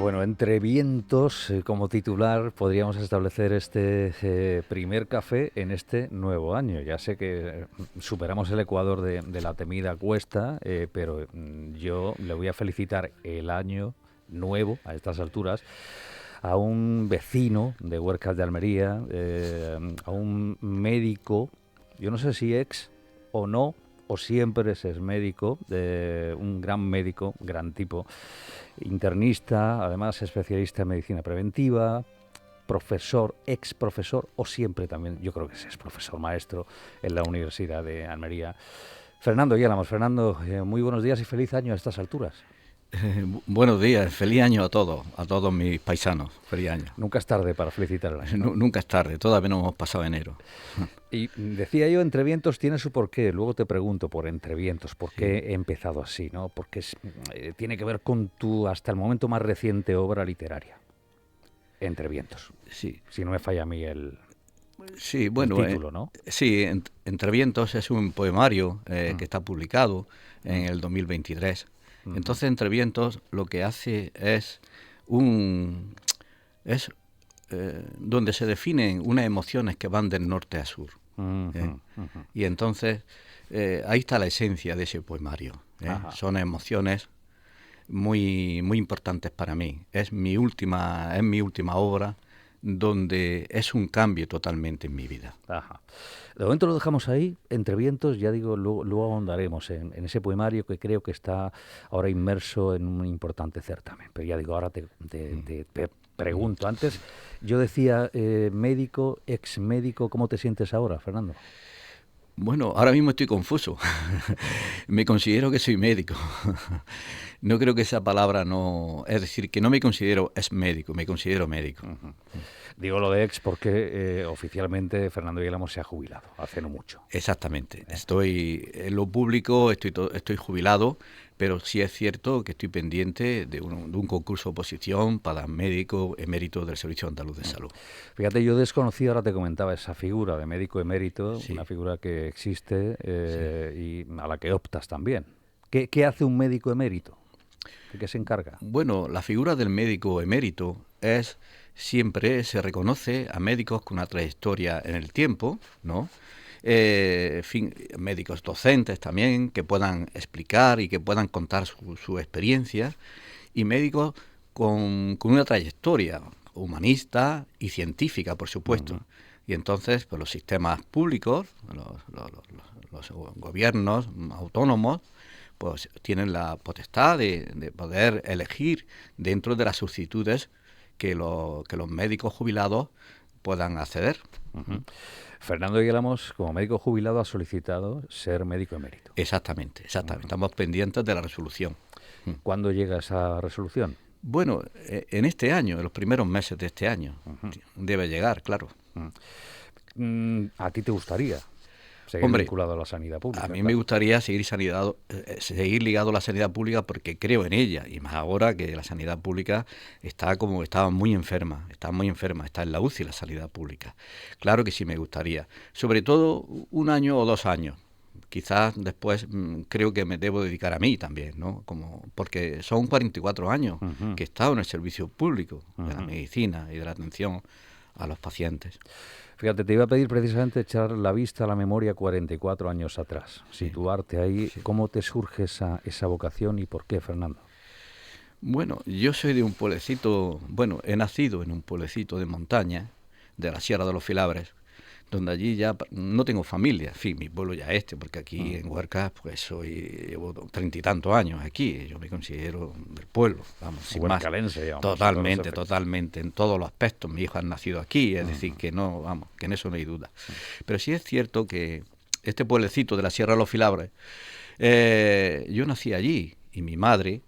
Bueno, entre vientos, como titular, podríamos establecer este primer café en este nuevo año. Ya sé que superamos el ecuador de la temida cuesta, pero yo le voy a felicitar el año nuevo a estas alturas a un vecino de Huercas de Almería, a un médico, yo no sé si ex o no, o siempre es médico, un gran médico, gran tipo, internista, además especialista en medicina preventiva, profesor, ex profesor o siempre también, yo creo que es profesor maestro en la Universidad de Almería. Fernando Yálamos, Fernando, muy buenos días y feliz año a estas alturas. Buenos días, feliz año a todos mis paisanos, feliz año. Nunca es tarde para felicitar el año, ¿no? Nunca es tarde, todavía no hemos pasado enero. Y decía yo, Entre Vientos tiene su porqué. Luego te pregunto por Entre Vientos, por Sí, qué he empezado así, ¿no? Porque tiene que ver con tu hasta el momento más reciente obra literaria, Entre Vientos. sí, Si no me falla a mí sí, el bueno, título, ¿no? sí, Entre Vientos es un poemario Mm, que está publicado en mm, el 2023. ujú, Entonces, Entre Vientos lo que hace es un es donde se definen unas emociones que van del norte a sur. ¿Eh? ujú, ujú. Y entonces ahí está la esencia de ese poemario. Ajá. Son emociones muy importantes para mí. Es mi última obra donde es un cambio totalmente en mi vida. Ajá. De momento lo dejamos ahí, Entre Vientos, ya digo, luego ahondaremos en ese poemario que creo que está ahora inmerso en un importante certamen. Pero ya digo, ahora te pregunto. Antes yo decía médico, ex médico, ¿cómo te sientes ahora, Fernando? Bueno, ahora mismo estoy confuso. Me considero que soy médico. No creo que esa palabra no... Es decir, que no me considero es médico, me considero médico. Ujú. Digo lo de ex porque oficialmente Fernando Yelamo se ha jubilado, hace no mucho. Exactamente. ¿Eh? Estoy en lo público, estoy jubilado, pero sí es cierto que estoy pendiente de un concurso de oposición para médico emérito del Servicio Andaluz de Salud. Fíjate, yo desconocía, ahora te comentaba, esa figura de médico emérito, una Sí, figura que existe sí. y a la que optas también. ¿Qué hace un médico emérito? ¿De qué se encarga? Bueno, la figura del médico emérito siempre se reconoce a médicos con una trayectoria en el tiempo, ¿no? Médicos docentes también que puedan explicar y que puedan contar su experiencia, y médicos con una trayectoria humanista y científica, por supuesto. Ujú. Y entonces, pues los sistemas públicos, los gobiernos autónomos, pues tienen la potestad de poder elegir dentro de las solicitudes que los médicos jubilados puedan acceder. Ujú. Fernando Yelamos, como médico jubilado, ha solicitado ser médico emérito. Exactamente, exactamente. Ujú. Estamos pendientes de la resolución. ¿Cuándo llega esa resolución? Bueno, en este año, en los primeros meses de este año, Ujú. debe llegar, claro. Mm. ¿A ti te gustaría seguir Hombre, vinculado a la sanidad a pública? mí me Claro. gustaría seguir ligado a la sanidad pública porque creo en ella, y más ahora que la sanidad pública estaba muy enferma, está en la UCI la sanidad pública. Claro que sí me gustaría, sobre todo un año o 2 años. Quizás después creo que me debo dedicar a mí también, ¿no? Porque son 44 años Ujú, que he estado en el servicio público de la ujú. medicina y de la atención a los pacientes. Fíjate, te iba a pedir precisamente echar la vista a la memoria 44 años atrás, Sí, situarte ahí. sí. ¿Cómo te surge esa vocación y por qué, Fernando? Bueno, yo soy de un pueblecito, bueno, he nacido en un pueblecito de montaña, de la Sierra de los Filabres, donde allí ya no tengo familia, en fin, mi pueblo ya porque aquí Mm. en Huerca, pues llevo 30 y tantos años aquí, yo me considero del pueblo, vamos, sin más. Huercalense, digamos, a todos los Totalmente, efectos. totalmente, en todos los aspectos. Mi hijo ha nacido aquí, es decir, Ujú. que no, vamos, que en eso no hay duda. Pero sí es cierto que este pueblecito de la Sierra de los Filabres, yo nací allí y mi madre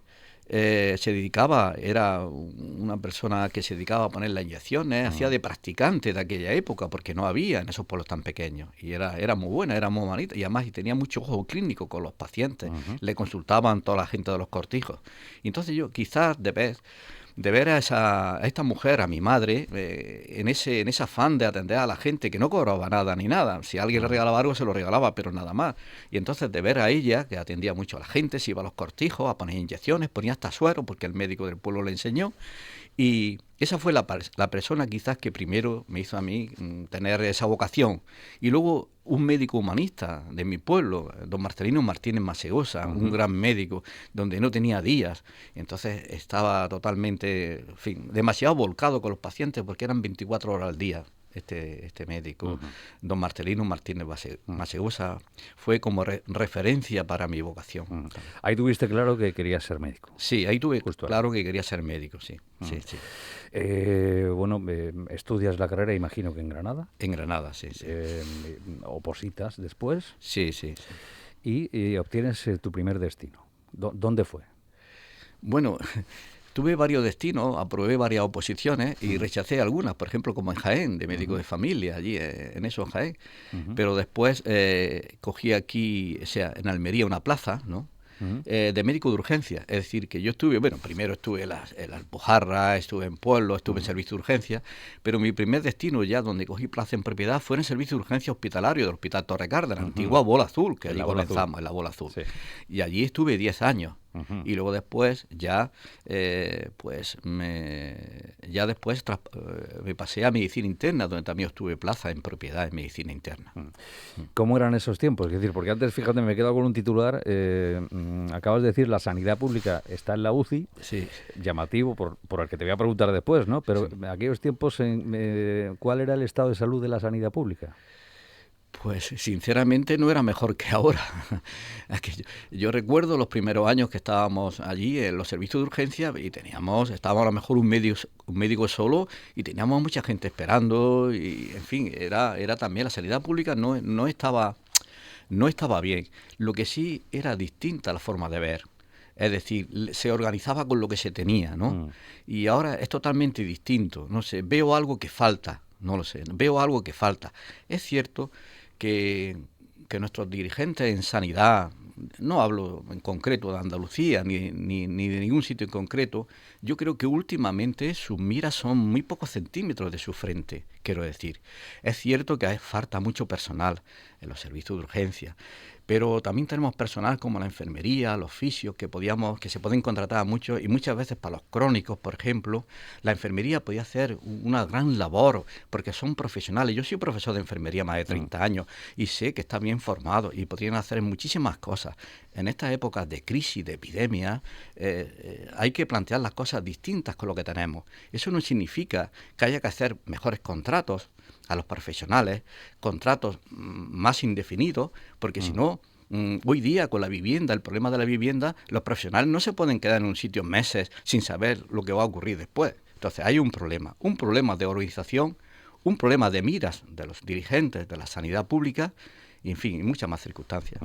era una persona que se dedicaba a poner las inyecciones, hacía Mm. de practicante de aquella época, porque no había en esos pueblos tan pequeños. Y era muy buena, era muy bonita, y además tenía mucho ojo clínico con los pacientes, Ujú. le consultaban toda la gente de los cortijos. Y entonces yo, quizás de vez, de ver a esta mujer, a mi madre, en ese afán de atender a la gente, que no cobraba nada ni nada. Si alguien le regalaba algo, se lo regalaba, pero nada más. Y entonces de ver a ella, que atendía mucho a la gente, se iba a los cortijos a poner inyecciones, ponía hasta suero, porque el médico del pueblo le enseñó. Y esa fue la persona quizás que primero me hizo a mí tener esa vocación. Y luego un médico humanista de mi pueblo, don Marcelino Martínez Masegosa, un gran médico, donde no tenía días. Entonces estaba totalmente, en fin, demasiado volcado con los pacientes porque eran 24 horas al día. Este médico, don Marcelino Martínez Masegosa, fue como referencia para mi vocación. Ahí tuviste claro que querías ser médico. Sí, ahí tuve claro que quería ser médico, sí. Sí. Bueno, estudias la carrera, imagino que en Granada. En Granada, sí. Opositas después. Sí. Y obtienes tu primer destino. ¿Dónde fue? Bueno, tuve varios destinos, aprobé varias oposiciones y rechacé algunas, por ejemplo, como en Jaén, de médico de familia, allí en eso, en Jaén. Pero después cogí aquí, o sea, en Almería, una plaza, ¿no? De médico de urgencia. Es decir, que yo estuve, bueno, primero estuve en la Alpujarra, estuve en Pueblo, estuve en servicio de urgencia, pero mi primer destino ya donde cogí plaza en propiedad fue en el servicio de urgencia hospitalario del Hospital Torre Cárdenas, antigua Bola Azul, que allí comenzamos, en la Bola Azul. Sí. Y allí estuve 10 años. Y luego después ya me pasé a medicina interna, donde también obtuve plaza en propiedad en medicina interna. ¿Cómo eran esos tiempos? Es decir, porque antes, fíjate, me he quedado con un titular, acabas de decir, la sanidad pública está en la UCI, sí. Llamativo, por el que te voy a preguntar después, ¿no? Pero sí. aquellos tiempos, ¿cuál era el estado de salud de la sanidad pública? Pues sinceramente no era mejor que ahora. Yo recuerdo los primeros años que estábamos allí en los servicios de urgencia y estábamos a lo mejor un médico solo y teníamos mucha gente esperando y en fin, era también la sanidad pública no estaba bien. Lo que sí era distinta la forma de ver. Es decir, se organizaba con lo que se tenía, ¿no? Y ahora es totalmente distinto. No sé, veo algo que falta, no lo sé, veo algo que falta. Es cierto que nuestros dirigentes en sanidad, no hablo en concreto de Andalucía ni de ningún sitio en concreto, yo creo que últimamente sus miras son muy pocos centímetros de su frente, quiero decir. Es cierto que falta mucho personal en los servicios de urgencia, pero también tenemos personal como la enfermería, los fisios, que se pueden contratar mucho, y muchas veces para los crónicos, por ejemplo, la enfermería podía hacer una gran labor, porque son profesionales. Yo soy profesor de enfermería más de 30 años y sé que están bien formados y podrían hacer muchísimas cosas. En estas épocas de crisis, de epidemia, hay que plantear las cosas distintas con lo que tenemos. Eso no significa que haya que hacer mejores contratos a los profesionales, contratos más indefinidos, porque si no, hoy día con la vivienda, el problema de la vivienda, los profesionales no se pueden quedar en un sitio meses sin saber lo que va a ocurrir después. Entonces hay un problema de organización, un problema de miras de los dirigentes de la sanidad pública, y en fin, y muchas más circunstancias.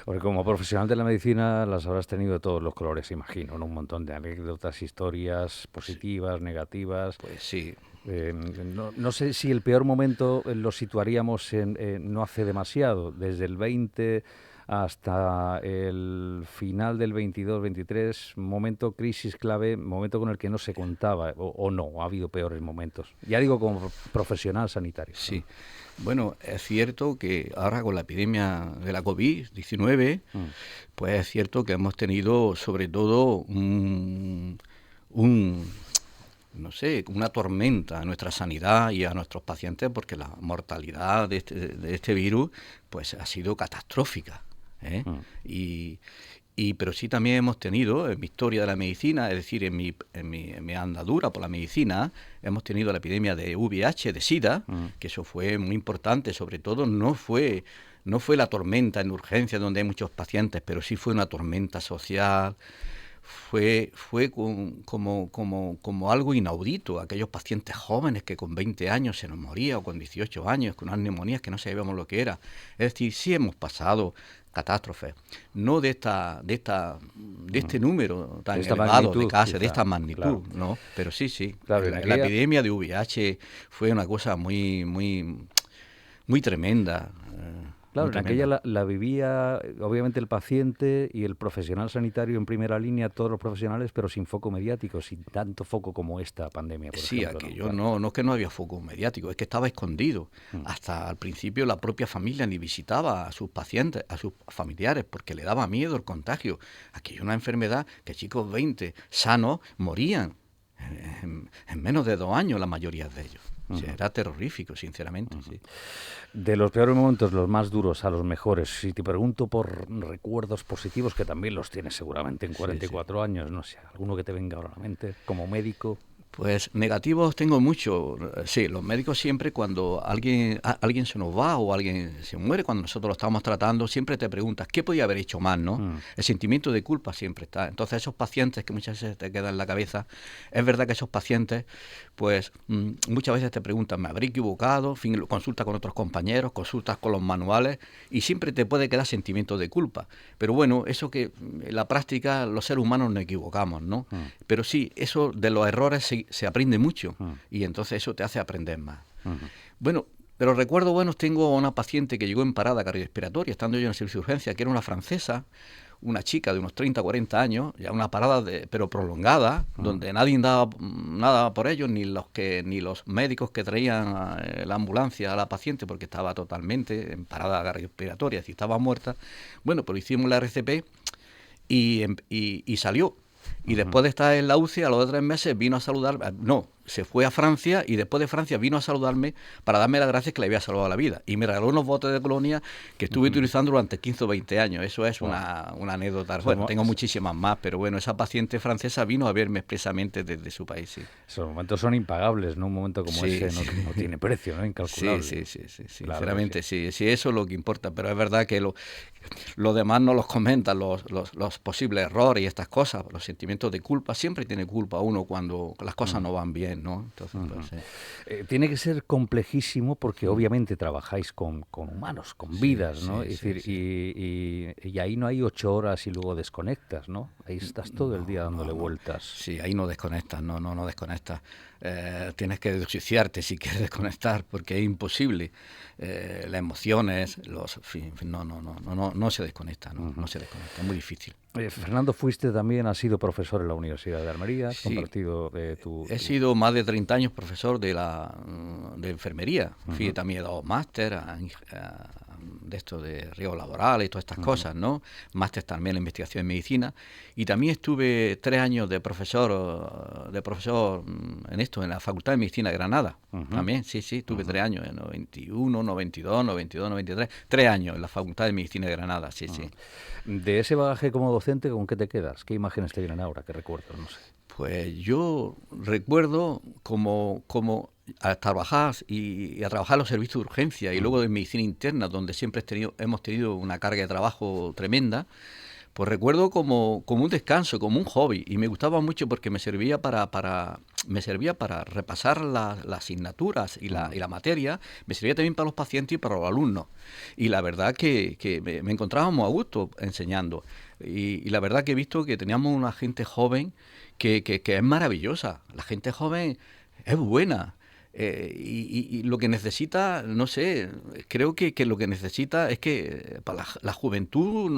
Porque como profesional de la medicina las habrás tenido de todos los colores, imagino, ¿no? Un montón de anécdotas, historias positivas, negativas. Pues sí. No sé si el peor momento lo situaríamos en no hace demasiado, desde el 20 hasta el final del 22-23, momento crisis clave, momento con el que no se contaba, o no, ha habido peores momentos. Ya digo como profesional sanitario. Sí. ¿No? Bueno, es cierto que ahora con la epidemia de la COVID-19, pues es cierto que hemos tenido sobre todo no sé, una tormenta a nuestra sanidad y a nuestros pacientes, porque la mortalidad de este virus pues ha sido catastrófica, ¿eh? Pero sí también hemos tenido, en mi historia de la medicina, es decir, en mi andadura por la medicina, hemos tenido la epidemia de VIH, de SIDA, que eso fue muy importante, sobre todo no fue la tormenta en urgencia donde hay muchos pacientes, pero sí fue una tormenta social. Fue como algo inaudito, aquellos pacientes jóvenes que con 20 años se nos moría, o con 18 años, con unas neumonías que no sabíamos lo que era. Es decir, sí hemos pasado catástrofes, no de este número tan elevado de casos, de esta magnitud, claro. ¿No? Pero sí. Claro, la epidemia de VIH fue una cosa muy tremenda. Claro, muy en aquella tremenda. la vivía obviamente el paciente y el profesional sanitario en primera línea, todos los profesionales, pero sin foco mediático, sin tanto foco como esta pandemia, por Sí, ejemplo, ¿no? aquello Claro. no es que no había foco mediático, es que estaba escondido. Mm. Hasta al principio la propia familia ni visitaba a sus pacientes, a sus familiares, porque le daba miedo el contagio. Aquello es una enfermedad que chicos 20 sanos morían en menos de 2 años la mayoría de ellos. O sea, Ujú. era terrorífico, sinceramente, Ujú. sí. De los peores momentos, los más duros a los mejores. Si te pregunto por recuerdos positivos, que también los tienes seguramente en Sí, sí. 44 años, no sé, alguno que te venga ahora a la mente, como médico. Pues negativos tengo mucho. Sí, los médicos siempre cuando alguien se nos va o alguien se muere, cuando nosotros lo estamos tratando, siempre te preguntas, ¿qué podía haber hecho más, no? Mm. El sentimiento de culpa siempre está. Entonces esos pacientes que muchas veces te quedan en la cabeza, es verdad que esos pacientes, pues muchas veces te preguntan, ¿me habré equivocado? En fin, consulta con otros compañeros, consultas con los manuales y siempre te puede quedar sentimiento de culpa. Pero bueno, eso que en la práctica los seres humanos nos equivocamos, ¿no? Mm. Pero sí, eso de los errores se aprende mucho Mm. y entonces eso te hace aprender más. Ujú. Bueno, pero recuerdo buenos, tengo una paciente que llegó en parada cardiorrespiratoria, estando yo en el servicio de urgencia, que era una francesa, una chica de unos 30, 40 años, ya una parada pero prolongada, Mm. donde nadie daba nada por ellos, ni los médicos que traían la ambulancia a la paciente, porque estaba totalmente en parada cardiorrespiratoria, es decir, estaba muerta. Bueno, pero hicimos la RCP y salió. Y Ujú. después de estar en la UCI, a los 3 meses vino a saludar, no, se fue a Francia y después de Francia vino a saludarme para darme las gracias que le había salvado la vida. Y me regaló unos botes de colonia que estuve Ujú. utilizando durante 15 o 20 años. Eso es Wow. una anécdota. Esos, Bueno, tengo muchísimas más, pero bueno, esa paciente francesa vino a verme expresamente desde su país, sí. esos momentos son impagables, ¿no? Un momento como Sí, ese sí. no tiene precio, ¿no? Sí, Incalculable. sí, sí, sí, Claro que sí. sinceramente, sí, sí, eso es lo que importa, pero es verdad que lo demás no los comentan, los posibles errores y estas cosas, los sentimientos de culpa, siempre tiene culpa uno cuando las cosas Mm. no van bien, ¿no? Entonces, pues Ujú. sí, Tiene que ser complejísimo porque mm, obviamente trabajáis con humanos, con sí, vidas, ¿no? sí, Es sí, decir, sí. y ahí no hay 8 horas y luego desconectas, ¿no? Ahí estás todo el día No, dándole no, no. vueltas. Sí, ahí no desconectas, no desconectas. Tienes que desjuiciarte si quieres desconectar, porque es imposible. Las emociones, en fin, no se desconecta, Ujú. no se desconecta, es muy difícil. Fernando, fuiste también, has sido profesor en la Universidad de Almería, has Sí, compartido he sido más de 30 años profesor de enfermería. Fui Ujú. también he dado máster de esto de riesgos laborales y todas estas Ujú. cosas, ¿no? Máster también en investigación en medicina. Y también estuve 3 años de profesor en esto, en la Facultad de Medicina de Granada. Ujú. También, sí, tuve Ujú. 3 años, en 91, 92, 92, 93. 3 años en la Facultad de Medicina de Granada, sí, sí. Ujú. De ese bagaje como docente, ¿con qué te quedas? ¿Qué imágenes te vienen ahora? ¿Qué recuerdas? No sé. Pues yo recuerdo como a trabajar y a trabajar en los servicios de urgencia y Mm. luego en medicina interna, donde siempre hemos tenido una carga de trabajo tremenda, pues recuerdo como un descanso, como un hobby, y me gustaba mucho porque me servía para repasar las asignaturas Mm. y la materia, me servía también para los pacientes y para los alumnos. Y la verdad que me encontraba muy a gusto enseñando. Y la verdad que he visto que teníamos una gente joven que es maravillosa. La gente joven es buena. Y lo que necesita, no sé, creo que lo que necesita es que para la juventud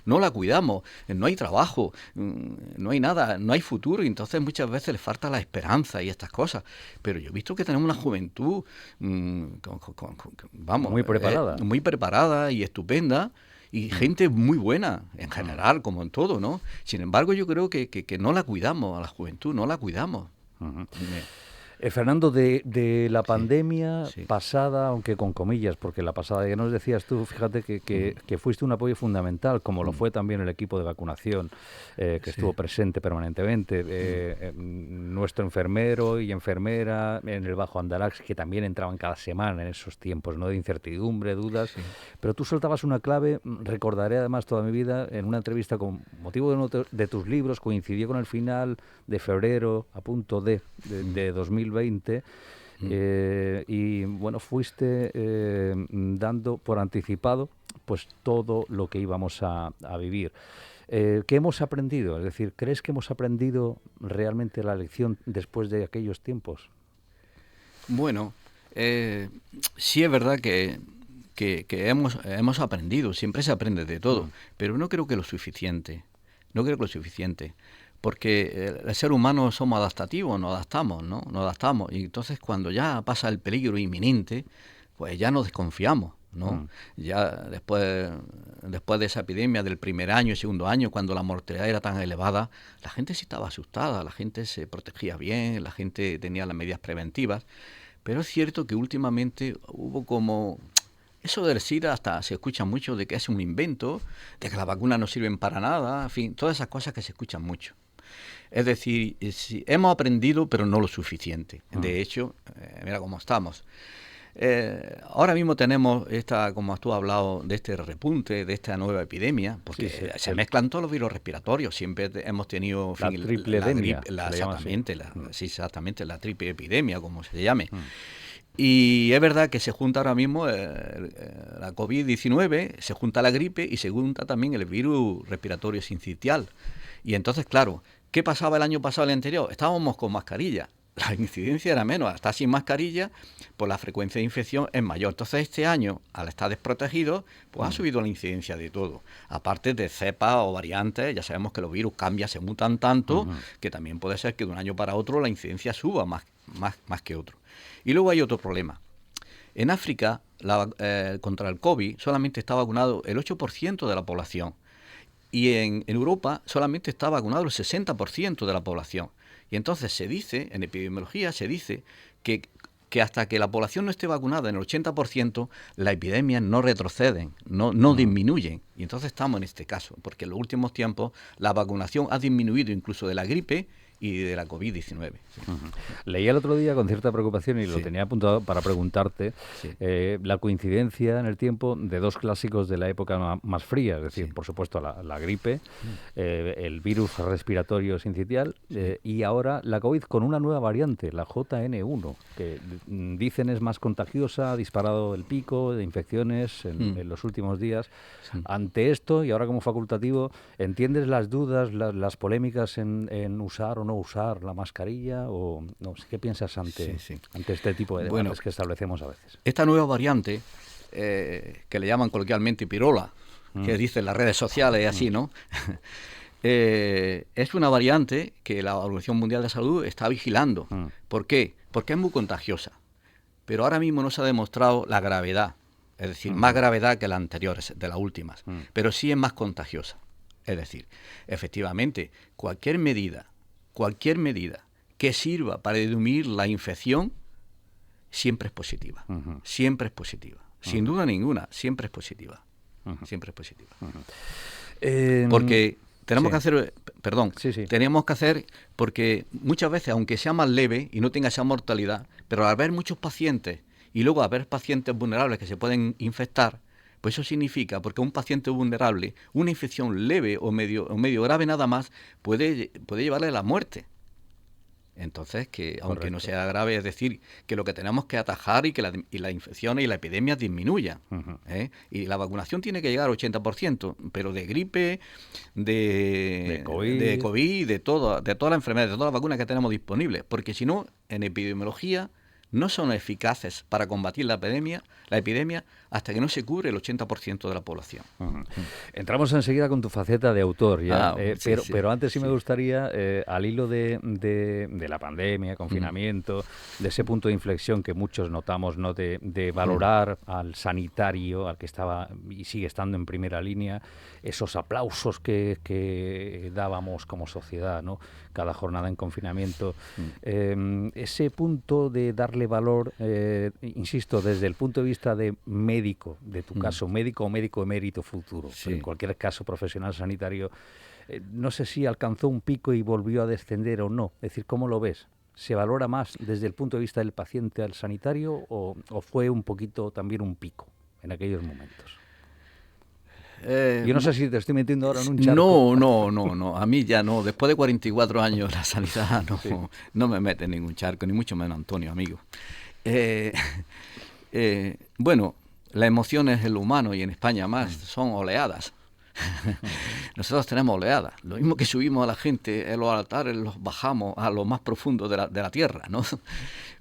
no la cuidamos, no hay trabajo, no hay nada, no hay futuro, y entonces muchas veces le falta la esperanza y estas cosas. Pero yo he visto que tenemos una juventud, vamos, Muy preparada. muy preparada y estupenda, y Mm. gente muy buena, en Mm. general, como en todo, ¿no? Sin embargo, yo creo que no la cuidamos, a la juventud, no la cuidamos. Ujú. Me- Fernando, de la Sí, pandemia sí. pasada, aunque con comillas, porque la pasada ya nos decías tú, fíjate Mm, que fuiste un apoyo fundamental, como lo mm, fue también el equipo de vacunación, que sí. estuvo presente permanentemente, Mm, nuestro enfermero y enfermera en el Bajo Andarax, que también entraban cada semana en esos tiempos, ¿no? De incertidumbre, dudas, sí. pero tú soltabas una clave, recordaré además toda mi vida, en una entrevista con motivo de uno de tus libros, coincidió con el final de febrero, a punto Mm, de 2020, mm. y bueno, fuiste dando por anticipado pues todo lo que íbamos a vivir. ¿Qué hemos aprendido? Es decir, ¿crees que hemos aprendido realmente la lección después de aquellos tiempos? Bueno, sí es verdad que que hemos aprendido, siempre se aprende de todo, pero no creo que lo suficiente, porque el ser humano somos adaptativos, nos adaptamos, ¿no? Nos adaptamos, y entonces cuando ya pasa el peligro inminente, pues ya nos desconfiamos, ¿no? Ya después de esa epidemia del primer año y segundo año, cuando la mortalidad era tan elevada, la gente sí estaba asustada, la gente se protegía bien, la gente tenía las medidas preventivas, pero es cierto que últimamente hubo como... Eso del SIDA hasta se escucha mucho, de que es un invento, de que las vacunas no sirven para nada, en fin, todas esas cosas que se escuchan mucho. Es decir, sí, hemos aprendido, pero no lo suficiente. De hecho, mira cómo estamos. Ahora mismo tenemos como tú has hablado, de este repunte, de esta nueva epidemia, porque sí, se mezclan todos los virus respiratorios. Siempre hemos tenido la tripledemia, exactamente, la triple epidemia, como se llame. Y es verdad que se junta ahora mismo la COVID-19, se junta la gripe y se junta también el virus respiratorio sincitial. Y entonces, claro, ¿qué pasaba el año pasado, el anterior? Estábamos con mascarilla. La incidencia era menos, hasta sin mascarilla, pues la frecuencia de infección es mayor. Entonces este año, al estar desprotegido, pues ha subido la incidencia de todo. Aparte de cepas o variantes, ya sabemos que los virus cambian, se mutan tanto, que también puede ser que de un año para otro la incidencia suba más que otro. Y luego hay otro problema. En África, contra el COVID, solamente está vacunado el 8% de la población. Y en Europa solamente está vacunado el 60% de la población. Y entonces se dice, en epidemiología se dice que hasta que la población no esté vacunada en el 80%, las epidemias no retroceden, no disminuyen. Y entonces estamos en este caso, porque en los últimos tiempos la vacunación ha disminuido incluso de la gripe y de la COVID-19. Sí. Leí el otro día con cierta preocupación y lo tenía apuntado para preguntarte la coincidencia en el tiempo de dos clásicos de la época más fría, es decir, por supuesto la gripe, el virus respiratorio sincitial y ahora la COVID con una nueva variante, la JN1, que dicen es más contagiosa, ha disparado el pico de infecciones en los últimos días. Ante esto, y ahora como facultativo, ¿entiendes las dudas, las polémicas en usar o no usar la mascarilla? O no sé, ¿qué piensas ante este tipo de debates que establecemos a veces? Esta nueva variante, que le llaman coloquialmente pirola, que dicen las redes sociales y así, ¿no? Es una variante que la Organización Mundial de Salud está vigilando. ¿Por qué? Porque es muy contagiosa. Pero ahora mismo no se ha demostrado la gravedad, es decir, más gravedad que las anteriores, de las últimas, pero sí es más contagiosa. Es decir, efectivamente, cualquier medida que sirva para disminuir la infección, siempre es positiva. Siempre es positiva. Sin duda ninguna, siempre es positiva. Siempre es positiva. Porque tenemos que hacer, tenemos que hacer, porque muchas veces, aunque sea más leve y no tenga esa mortalidad, pero al haber muchos pacientes y luego haber pacientes vulnerables que se pueden infectar, pues eso significa, porque un paciente vulnerable, una infección leve o medio grave nada más, puede llevarle a la muerte. Entonces, que aunque no sea grave, es decir, que lo que tenemos que atajar y que la infección y la epidemia disminuya. Y la vacunación tiene que llegar al 80%, pero de gripe, de COVID, de todas las enfermedades, de todas las vacunas que tenemos disponibles. Porque si no, en epidemiología no son eficaces para combatir la epidemia hasta que no se cubre el 80% de la población. Entramos enseguida con tu faceta de autor, ya, pero antes sí me gustaría, al hilo de la pandemia, confinamiento, de ese punto de inflexión que muchos notamos, ¿no? de valorar al sanitario, al que estaba y sigue estando en primera línea, esos aplausos que dábamos como sociedad, ¿no? Cada jornada en confinamiento. Ese punto de darle valor, insisto, desde el punto de vista de médico, de tu caso, médico o médico emérito futuro, pero en cualquier caso profesional sanitario, no sé si alcanzó un pico y volvió a descender o no. Es decir, ¿cómo lo ves? ¿Se valora más desde el punto de vista del paciente al sanitario o fue un poquito también un pico en aquellos momentos? Yo no sé si te estoy metiendo ahora en un charco. No, a mí ya no. Después de 44 años la sanidad no me mete en ningún charco, ni mucho menos Antonio, amigo. Bueno, las emociones en lo humano y en España más son oleadas. Nosotros tenemos oleadas. Lo mismo que subimos a la gente en los altares, los bajamos a lo más profundo de la tierra, ¿no?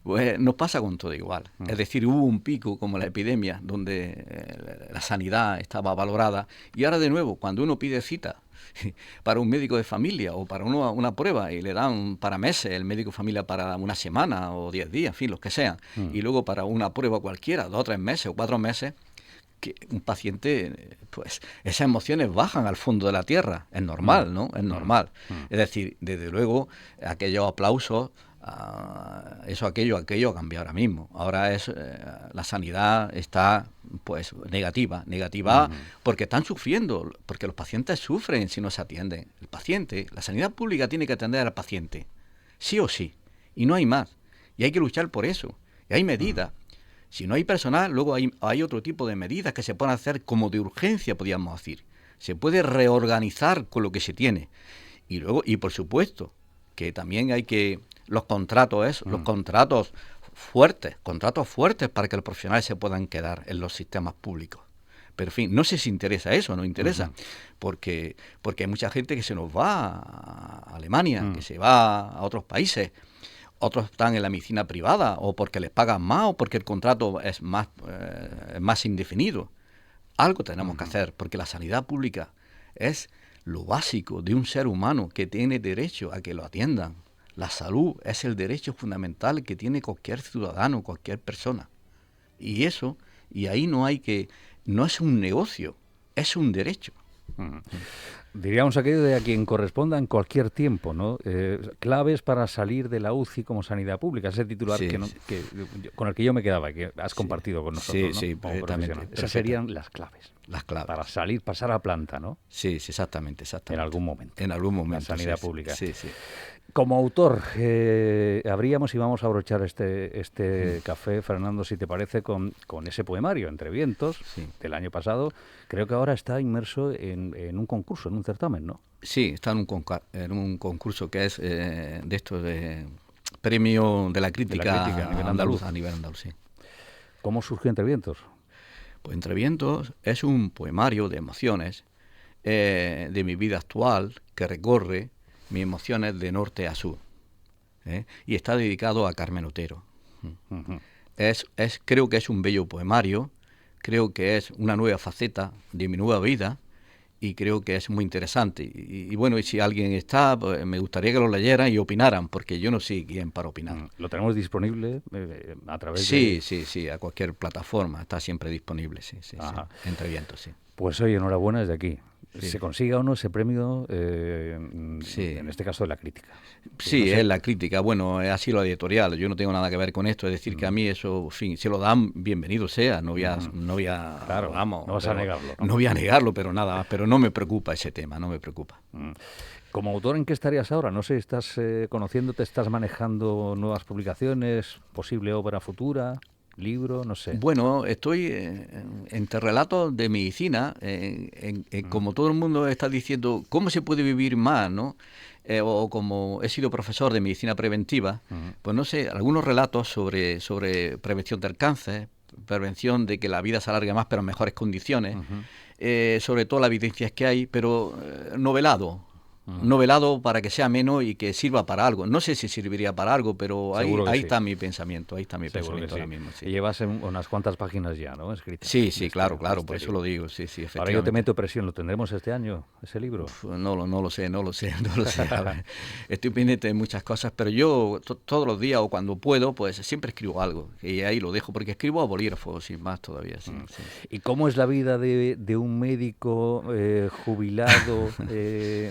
Pues nos pasa con todo igual. Es decir, hubo un pico como la epidemia, donde la sanidad estaba valorada, y ahora de nuevo, cuando uno pide cita para un médico de familia o para una prueba y le dan para meses, el médico de familia para una semana o 10 días, en fin, los que sean, y luego para una prueba cualquiera, 2 o 3 meses o 4 meses, que un paciente, pues esas emociones bajan al fondo de la tierra. Es normal, ¿no? Es normal. Es decir, desde luego, aquellos aplausos, aquello ha cambiado ahora mismo. Ahora la sanidad está pues negativa porque están sufriendo, porque los pacientes sufren si no se atienden. El paciente, la sanidad pública tiene que atender al paciente, sí o sí, y no hay más. Y hay que luchar por eso. Y hay medidas. Si no hay personal, luego hay otro tipo de medidas que se pueden hacer como de urgencia, podríamos decir. Se puede reorganizar con lo que se tiene. Y luego, y por supuesto, que también hay que los contratos fuertes para que los profesionales se puedan quedar en los sistemas públicos. Pero en fin, no sé si interesa eso, no interesa, porque hay mucha gente que se nos va a Alemania, que se va a otros países. Otros están en la medicina privada, o porque les pagan más, o porque el contrato es más indefinido. Algo tenemos que hacer, porque la sanidad pública es lo básico de un ser humano que tiene derecho a que lo atiendan. La salud es el derecho fundamental que tiene cualquier ciudadano, cualquier persona. Y ahí no es un negocio, es un derecho. Diríamos aquello de a quien corresponda en cualquier tiempo, ¿no? Claves para salir de la UCI como sanidad pública, ese titular con el que yo me quedaba, que has compartido con nosotros, ¿no? Sí, perfectamente. Esas serían las claves. Las claves. Para salir, pasar a planta, ¿no? Sí, exactamente. En algún momento. En algún momento. La sanidad pública. Sí. Como autor, abríamos y vamos a abrochar este café, Fernando, si te parece, con ese poemario, Entre Vientos, del año pasado. Creo que ahora está inmerso en un concurso, en un certamen, ¿no? Sí, está en un concurso que es de premio de la crítica a nivel andaluz, sí. ¿Cómo surgió Entre Vientos? Pues Entre Vientos es un poemario de emociones de mi vida actual que recorre mis emociones de norte a sur, y está dedicado a Carmen Otero. Creo que es un bello poemario, creo que es una nueva faceta de mi nueva vida y creo que es muy interesante. Y bueno, y si alguien está, pues me gustaría que lo leyeran y opinaran, porque yo no soy quien para opinar. ¿Lo tenemos disponible a través de...? Sí, a cualquier plataforma, está siempre disponible, sí. Entre Vientos, sí. Pues oye, enhorabuena desde aquí. Se consiga o no ese premio, en este caso de la crítica. Sí, no sé. Es la crítica. Bueno, ha sido la editorial. Yo no tengo nada que ver con esto. Es decir, que a mí eso, en fin, si lo dan, bienvenido sea. No voy a claro, vamos, no vas a negarlo. No voy a negarlo, pero nada, pero no me preocupa ese tema, no me preocupa. Como autor, ¿en qué estarías ahora? No sé, ¿estás conociéndote, estás manejando nuevas publicaciones, posible obra futura? ¿Libro? No sé. Bueno, estoy entre relatos de medicina, como todo el mundo está diciendo, ¿cómo se puede vivir más, no? O como he sido profesor de medicina preventiva, pues no sé, algunos relatos sobre prevención del cáncer, prevención de que la vida se alargue más pero en mejores condiciones, sobre todo las evidencias que hay, pero novelado para que sea ameno y que sirva para algo. No sé si serviría para algo, pero ahí está mi pensamiento, ahora mismo. Sí. Y llevas unas cuantas páginas ya, ¿no? Escritas. Sí, claro, por eso lo digo, sí, efectivamente. Ahora yo te meto presión, ¿lo tendremos este año, ese libro? No lo sé. Estoy pendiente de muchas cosas, pero yo todos los días o cuando puedo, pues siempre escribo algo, y ahí lo dejo, porque escribo a bolígrafo, sin más todavía. Sí. ¿Y cómo es la vida de un médico jubilado?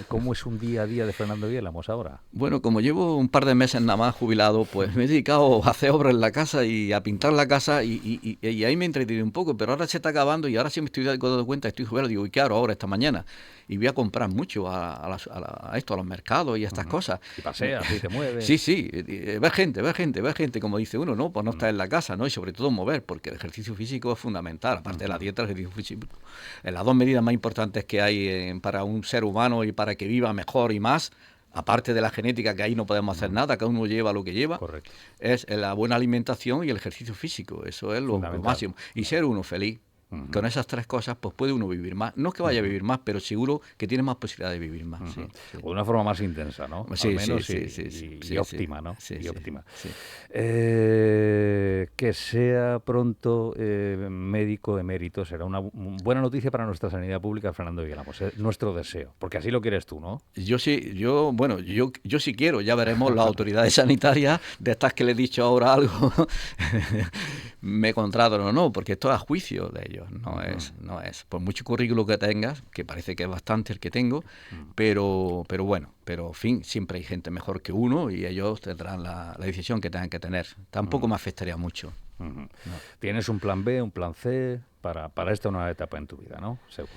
¿Cómo es un día a día de Fernando Viélamos ahora? Bueno, como llevo un par de meses nada más jubilado, pues me he dedicado a hacer obras en la casa y a pintar la casa y ahí me he entretenido un poco, pero ahora se está acabando y ahora sí me estoy dando cuenta, estoy jubilado, digo, ¿y qué hago ahora esta mañana? Y voy a comprar mucho a los mercados y a estas cosas. Y paseas y te mueves. Sí, ves gente, como dice uno, ¿no? Pues no estar en la casa, ¿no? Y sobre todo mover, porque el ejercicio físico es fundamental, aparte de la dieta, el ejercicio físico. Las dos medidas más importantes que hay para un ser humano y para que viva mejor y más, aparte de la genética, que ahí no podemos hacer nada, cada uno lleva lo que lleva. Correcto. Es la buena alimentación y el ejercicio físico, eso es lo máximo. Y ser uno feliz. Con esas 3 cosas, pues puede uno vivir más. No es que vaya a vivir más, pero seguro que tiene más posibilidad de vivir más. Sí, sí. O de una forma más intensa, ¿no? Sí, Al menos sí, y óptima, ¿no? Sí, Y óptima. sí. Que sea pronto médico emérito será una buena noticia para nuestra sanidad pública, Fernando Vigalamos. Es nuestro deseo, porque así lo quieres tú, ¿no? Yo sí quiero, ya veremos las autoridades sanitarias, de estas que le he dicho ahora algo, me contratan o no, porque esto es a juicio de ellos, no es. Por mucho currículo que tengas, que parece que es bastante el que tengo, pero bueno, en fin, siempre hay gente mejor que uno y ellos tendrán la decisión que tengan que tener. Tampoco me afectaría mucho. No. ¿Tienes un plan B, un plan C para esta nueva etapa en tu vida, no? Seguro.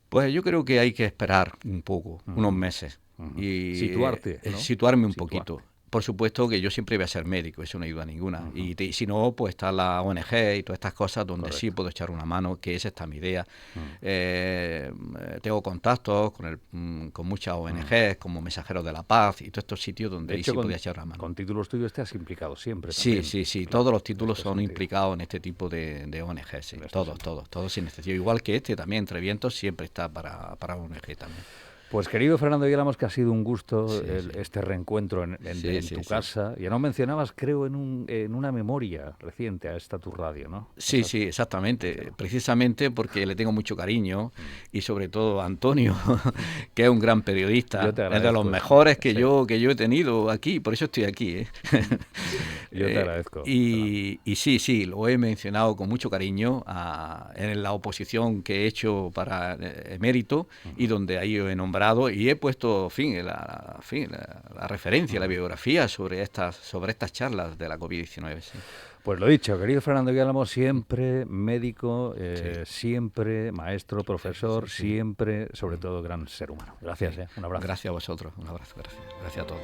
Pues yo creo que hay que esperar un poco, unos meses. Y situarte, ¿no? situarme un poquito. Por supuesto que yo siempre voy a ser médico, eso no hay duda ninguna. Y si no, pues está la ONG y todas estas cosas donde sí puedo echar una mano, que es esta mi idea. Tengo contactos con muchas ONGs, como Mensajeros de la Paz y todos estos sitios donde sí podía echar una mano. Con títulos tuyos te has implicado siempre Sí, también. sí. Claro, todos los títulos son implicados en este tipo de ONGs. Sí. Todos sin excepción. Igual que también, Entre Vientos, siempre está para ONG también. Pues querido Fernando Vigalamos, que ha sido un gusto este reencuentro en tu casa. Ya no mencionabas, creo, en una memoria reciente a esta tu radio, ¿no? Sí, exactamente. Precisamente porque le tengo mucho cariño y sobre todo a Antonio, que es un gran periodista, es de los mejores que yo he tenido aquí, por eso estoy aquí. Yo te agradezco. Y sí, lo he mencionado con mucho cariño en la oposición que he hecho para emérito y donde ahí he nombrado y he puesto la referencia, la biografía sobre estas charlas de la COVID-19. Sí. Pues lo dicho, querido Fernando Vigalamos, siempre médico, siempre maestro, profesor, siempre, sobre todo, gran ser humano. Gracias, un abrazo. Gracias a vosotros, un abrazo, gracias a todos.